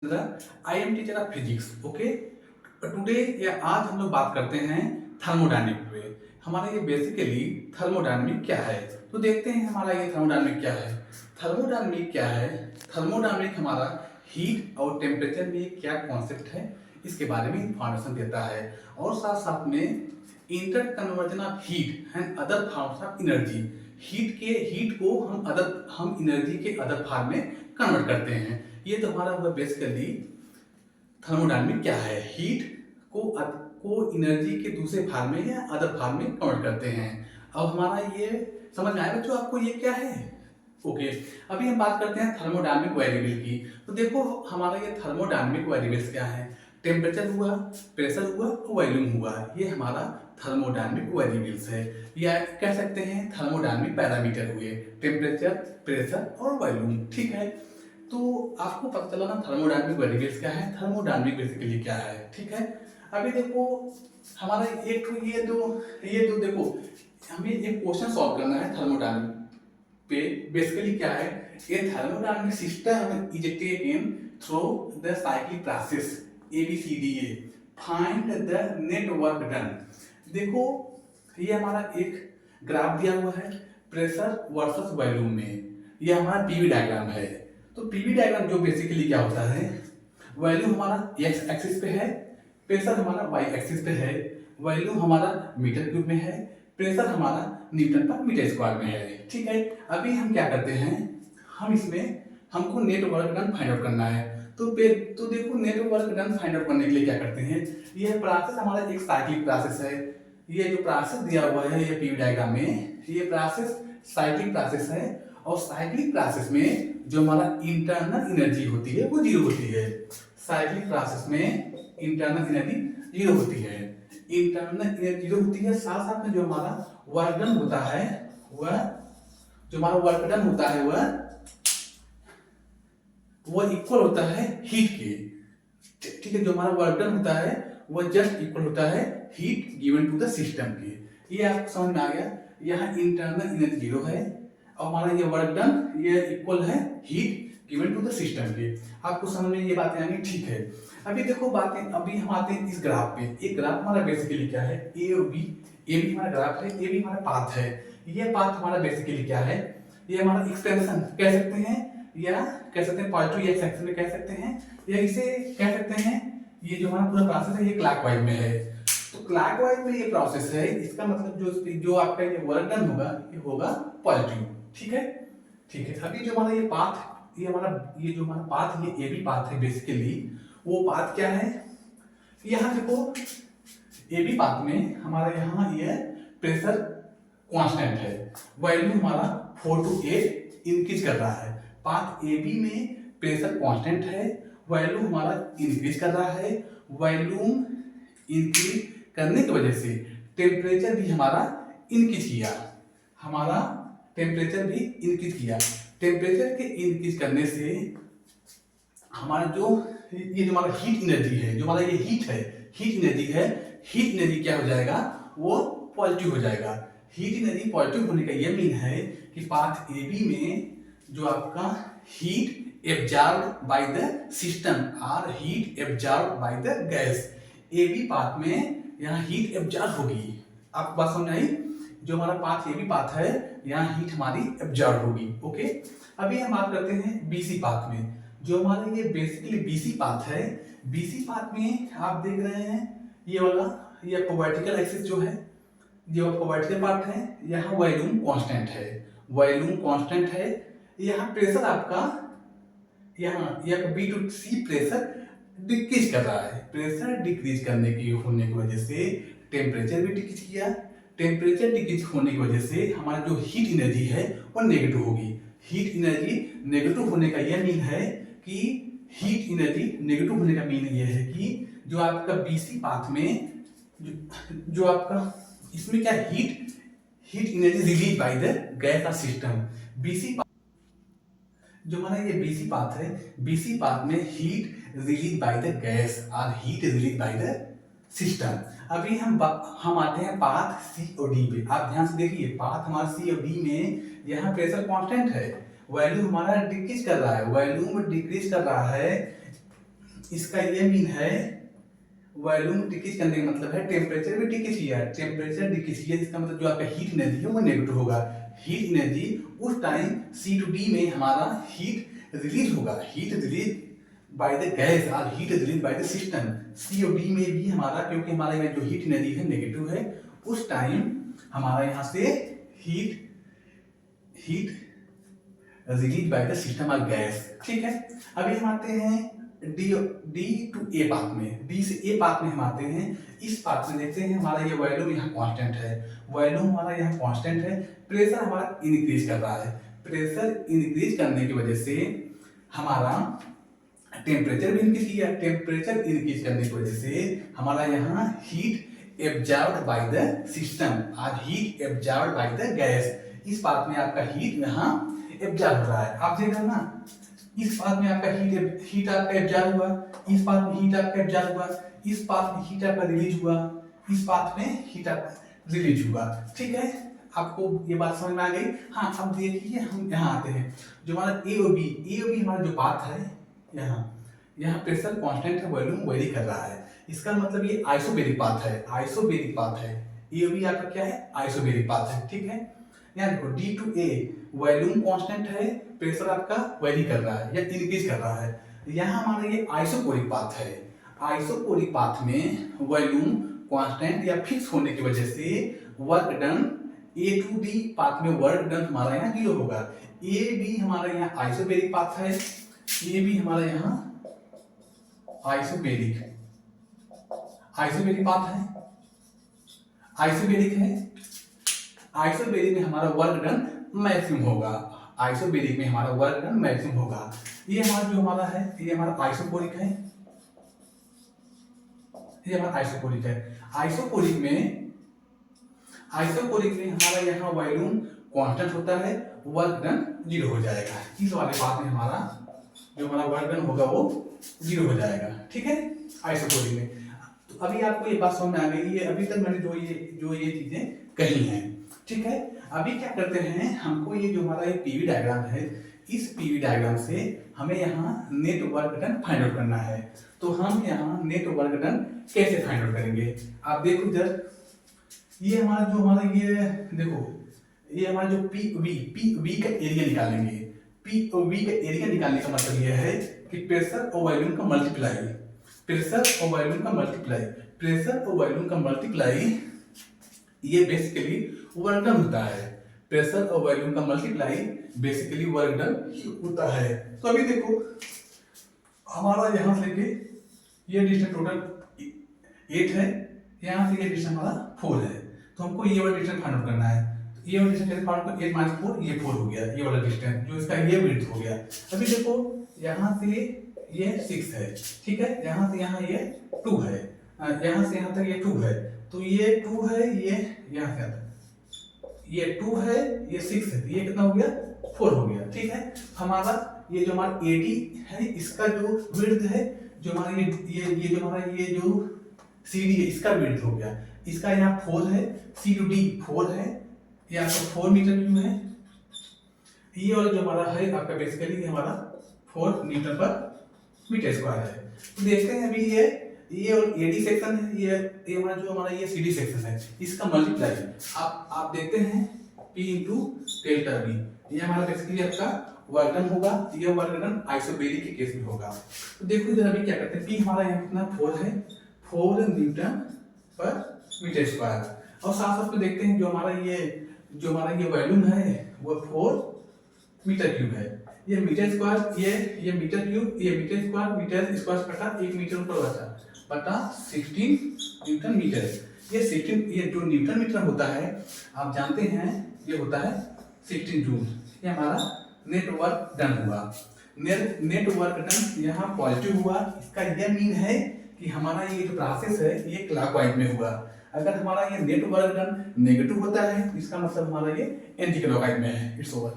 I am teacher of physics. Okay, today या आज हम लोग बात करते हैं थर्मोडायनेमिक पे। हमारा ये बेसिकली थर्मोडायनेमिक क्या है, तो देखते हैं हमारा ये थर्मोडायनेमिक क्या है। थर्मोडायनेमिक क्या है? थर्मोडायनेमिक हमारा हीट और टेम्परेचर में क्या कॉन्सेप्ट है इसके बारे में इंफॉर्मेशन देता है, और साथ साथ में inter conversion of heat and other forms of energy. Heat को हम एनर्जी के अदर फॉर्म में कन्वर्ट करते हैं। ये तो हमारा हुआ बेसिकली थर्मोडायनेमिक क्या है। हीट को एनर्जी के दूसरे फॉर्म में या अदर फॉर्म में कन्वर्ट करते हैं। अब हमारा ये समझ में आया बच्चों आपको ये क्या है? ओके, अभी हम बात करते हैं थर्मोडायनेमिक वेरिएबल की। तो देखो हमारा ये थर्मोडायनेमिक वेरिएबल्स क्या है। टेम्परेचर हुआ, प्रेशर हुआ, वॉल्यूम हुआ, ये हमारा थर्मोडायनेमिक वेरिएबल्स है, या कह सकते हैं थर्मोडायनेमिक पैरामीटर हुए टेम्परेचर, प्रेशर और वॉल्यूम। ठीक है, तो आपको पता चला ना थर्मोडायनेमिक वेरिएबल्स क्या है, थर्मोडायनेमिक बेसिकली क्या है। ठीक है, अभी देखो हमारा एक ये दो देखो, हमें एक क्वेश्चन सॉल्व करना है थर्मोडायनेमिक पे। बेसिकली क्या है, ये thermodynamic system is taken through the cyclic process ABCDA, find the net work done. देखो ये हमारा एक ग्राफ दिया हुआ है प्रेशर वर्सेस वॉल्यूम में, ये हमारा पीवी डायग्राम है। तो पीवी डायग्राम जो बेसिकली क्या होता है, वॉल्यूम हमारा एक्स एक्सिस पे है, प्रेशर हमारा वाई एक्सिस पे है, वॉल्यूम हमारा मीटर क्यूब में है, प्रेशर हमारा न्यूटन पर मीटर स्क्वायर में है। ठीक है, अभी हम क्या करते हैं, हम इसमें हमको net work done find out करना है। तो देखो net work done find out करने के लिए क्या करते हैं, यह प्रोसेस हमारा एक साइक्लिक प्रोसेस है। ये जो प्रोसेस दिया हुआ है ये पीवी डायग्राम में, ये प्रोसेस साइक्लिक प्रोसेस है, और साइक्लिक प्रोसेस में जो हमारा इंटरनल एनर्जी होती है वो जीरो होती है। साइक्लिक प्रोसेस में इंटरनल एनर्जी जीरो होती है, इंटरनल एनर्जी जीरो होती है। साथ साथ में जो हमारा वर्क डन होता है वह इक्वल होता है हीट के। ठीक है, जो हमारा वर्क डन होता है वह जस्ट इक्वल होता है heat given to the system के। ये आपको समझ में आ गया, यहाँ इंटरनल एनर्जी जीरो है और हमारा ये वर्क डन ये इक्वल है heat given to the system के। आपको समझ में ये बातें आएंगी। ठीक है, अभी देखो बातें, अभी हम आते हैं इस ग्राफ पे। एक ग्राफ हमारा बेसिकली क्या है, ए और बी। ए भी हमारा ग्राफ है, ए भी हमारा पाथ है। ये पाथ हमारा बेसिकली क्या है, ये हमारा एक्सटेंशन कह सकते हैं, या कह सकते हैं पॉजिटिव एक्स एक्सिस में कह सकते हैं, या इसे कह सकते हैं ये जो हमारा पूरा प्रोसेस है ये क्लॉकवाइज में है। तो क्लॉकवाइज में ये प्रोसेस है, इसका मतलब जो आपका ये वर्क डन होगा ये होगा पॉजिटिव। ठीक है, ठीक है, अभी जो हमारा ये पाथ, ये जो हमारा पाथ, ये ए बी पाथ है बेसिकली। वो पाथ क्या है, यहाँ देखो ए बी पाथ में हमारा यहाँ ये प्रेशर कांस्टेंट है, वैल्यू हमारा 4 to 8 इंक्रीज कर रहा है। पाथ ए बी में प्रेशर कांस्टेंट है, वैल्यू हमारा इंक्रीज कर रहा है। वॉल्यूम इंक्रीज करने की वजह से टेम्परेचर भी हमारा इंक्रीज किया, हमारा टेम्परेचर भी इंक्रीज किया। टेम्परेचर के इंक्रीज करने से हमारा ये जो हमारा हीट एनर्जी है, जो हमारा ये हीट एनर्जी है, हीट एनर्जी क्या हो जाएगा, वो पॉजिटिव हो जाएगा। हीट एनर्जी पॉजिटिव होने का ये मीन है कि पाथ ए बी में जो आपका heat absorbed by the system और heat absorbed by the gas, A B path में यहाँ हीट एब्जॉर्ब होगी। आपको बात समझ आई, जो हमारा पाथ ए बी पाथ है यहाँ हीट हमारी एब्जॉर्ब होगी। ओके, अभी हम बात करते हैं बीसी पाथ में। जो हमारा ये बेसिकली बीसी पाथ है, बीसी पाथ में आप देख रहे हैं ये वाला, ये आपका वर्टिकल एक्सिस जो है, जो आपका वर्टिकल पार्ट है, यहाँ वॉल्यूम कांस्टेंट है, वॉल्यूम कांस्टेंट है। यहाँ प्रेशर आपका, यहाँ ये आपका B to C pressure decrease कर रहा है। प्रेशर डिक्रीज करने की होने की वजह से टेम्परेचर भी डिक्रीज किया। टेम्परेचर डिक्रीज होने की वजह से हमारा जो हीट एनर्जी है वो नेगेटिव होगी। हीट एनर्जी नेगेटिव होने का यह मीन है कि हीट एनर्जी नेगेटिव होने का मीन ये है कि जो आपका बीसी पाथ में जो आपका इसमें क्या heat energy release by the gas का सिस्टम। बीसी जो हमारा ये बीसी पाथ है, बीसी पाथ में heat release by the gas और heat release by the system. अभी हम आते हैं पाथ सी और डी पे। आप ध्यान से देखिए, पाथ हमारा सी और डी में यहाँ प्रेशर कांस्टेंट है, वॉल्यूम हमारा डिक्रीज कर रहा है, वॉल्यूम डिक्रीज कर रहा है इसका ये मीन है वॉल्यूम डिक्रीज करने का मतलब है टेम्परेचर भी डिक्रीज किया है, टेम्परेचर डिक्रीज किया इसका मतलब जो आपका हीट एनर्जी है वो नेगेटिव होगा। हीट एनर्जी उस टाइम C to D में हमारा हीट रिलीज होगा, heat release by the gas और heat release by the system. C और D में भी हमारा, क्योंकि हमारा यहाँ जो हीट एनर्जी है नेगेटिव है, उस टाइम हमारा यहाँ से heat release by the system और गैस। ठीक है, अभी हम आते हैं डी टू ए पार्ट में, डी से ए पार्ट में हम आते हैं। इस पार्ट में देखते हैं हमारा ये वॉल्यूम यहाँ कांस्टेंट है, वॉल्यूम हमारा यहाँ कांस्टेंट है, प्रेशर हमारा इंक्रीज कर रहा है। प्रेशर इंक्रीज करने की वजह से हमारा टेम्परेचर भी इंक्रीज किया, टेम्परेचर इंक्रीज करने की वजह से हमारा यहाँ heat absorbed by the system और heat absorbed by the gas. इस पार्ट में आपका हीट यहाँ एब्जॉर्ब हो रहा है, आप देख रहे हो ना, इस पार्ट में आपका हीट आपका एब्जॉर्ब हुआ, इस पार्ट में हीट आपका एब्जॉर्ब हुआ, इस पार्ट में हीट आपका रिलीज हुआ, इस पार्ट में हीट आपका रिलीज हुआ। ठीक है, आपको ये बात समझ में आ गई। हाँ, अब देखिए हम यहाँ आते हैं, जो हमारा ए ओ बी हमारा जो पार्ट है, यहाँ प्रेशर कांस्टेंट है, वॉल्यूम वेरी कर रहा है, इसका मतलब ये आइसोबैरिक पाथ है, आइसोबैरिक पाथ है। ए ओ बी आपका क्या है, आइसोबैरिक पाथ है। ठीक है, यहाँ देखो D to A volume constant है, प्रेशर आपका वेरी कर रहा है या इंक्रीज कर रहा है। यहाँ हमारा ये आइसोकोरिक पाथ है, आइसोकोरिक पाथ में वॉल्यूम कांस्टेंट या फिक्स होने की वजह से work done A to D path में वर्क डन हमारा यहाँ 0 होगा। ए बी हमारा यहाँ आइसोबैरिक पाथ है, ये भी हमारा यहाँ आइसोबैरिक पाथ है, आइसोबैरिक है। आइसोबैरिक में हमारा वर्क डन मैक्सिमम होगा, आइसोबैरिक में हमारा वर्क डन मैक्सिमम होगा। ये हमारा जो हमारा है, ये हमारा आइसोकोरिक है, ये हमारा आइसोकोरिक है। आइसोकोरिक में हमारा यहाँ वॉल्यूम कांस्टेंट होता है, वर्क डन 0 हो जाएगा। इस वाले पार्ट में हमारा जो हमारा वर्क डन होगा वो 0 हो जाएगा। ठीक है, आइसोकोरिक में। तो अभी आपको ये बात समझ में आ गई है, अभी तक मैंने जो ये चीजें कही हैं। ठीक है, अभी क्या करते हैं, हमको ये जो हमारा एक पीवी डायग्राम है, इस पीवी डायग्राम से हमें यहाँ net work done find out करना है। तो हम यहाँ नेट वर्क डन कैसे फाइंड आउट करेंगे, आप देखो इधर, ये हमारा जो हमारा ये देखो, ये हमारा जो पी का एरिया निकालेंगे। पी और वी का एरिया निकालने का मतलब ये है कि प्रेशर और वॉल्यूम का मल्टीप्लाई, प्रेशर और वॉल्यूम का मल्टीप्लाई, प्रेशर और वॉल्यूम का मल्टीप्लाई, ये बेसिकली वर्क डन होता है। प्रेशर और वॉल्यूम का मल्टीप्लाई बेसिकली वर्क डन होता है। तो अभी देखो हमारा यहाँ से लेके ये डिस्टेंस टोटल 8 है, यहाँ से ये डिस्टेंस हमारा 4 है। तो हमको ये वाला डिस्टेंस फाइंड आउट करना है। तो ये वाला डिस्टेंस कैसे फाइंड आउट, 8 - 4 ये 4 हो गया, ये वाला डिस्टेंस जो इसका ये विड्थ हो गया। अभी देखो यहाँ से ये 6 है, ठीक है, यहाँ से यहाँ ये 2 है, यहाँ से यहाँ तक ये 2 है, तो ये 2 है, ये यहाँ से आता ये 2 है, ये 6 है, ये कितना हो गया, 4 हो गया। ठीक है, हमारा ये जो हमारा AD है, इसका जो विड्थ है, जो हमारा ये जो हमारा ये जो CD है, इसका विड्थ हो गया, इसका यहाँ 4 है, C to D 4 है, ये आपका 4 मीटर क्यूब है। ये वाला जो हमारा है आपका बेसिकली हमारा 4 न्यूटन पर मीटर स्क्वायर है। तो देखते हैं अभी ये और AD सेक्शन है, ये हमारा जो हमारा ये CD सेक्शन है, इसका मल्टीप्लाई आप देखते हैं P इंटू डेल्टा V, ये हमारा बेसिकली आपका वर्क डन होगा। ये वर्क डन आइसोबैरिक के केस में होगा। तो देखो इधर अभी क्या करते हैं, P हमारा यहाँ कितना 4 है, 4 न्यूटन पर मीटर स्क्वायर, और साथ साथ में देखते हैं जो हमारा ये वॉल्यूम है वो 4 मीटर क्यूब है। ये मीटर स्क्वायर, ये मीटर क्यूब, ये मीटर स्क्वायर बटा 1 मीटर ऊपर बटा 16 न्यूटन मीटर। ये जो न्यूटन मीटर होता है आप जानते हैं, ये होता है 16 जूल। ये हमारा नेट वर्क डन हुआ। नेट वर्क डन यहाँ पॉजिटिव हुआ, इसका यह मीन है कि हमारा ये जो प्रोसेस है ये क्लॉकवाइज में हुआ। अगर हमारा ये नेट वर्क डन नेगेटिव होता है, इसका मतलब हमारा ये एंटी क्लॉकवाइज में है। It's over.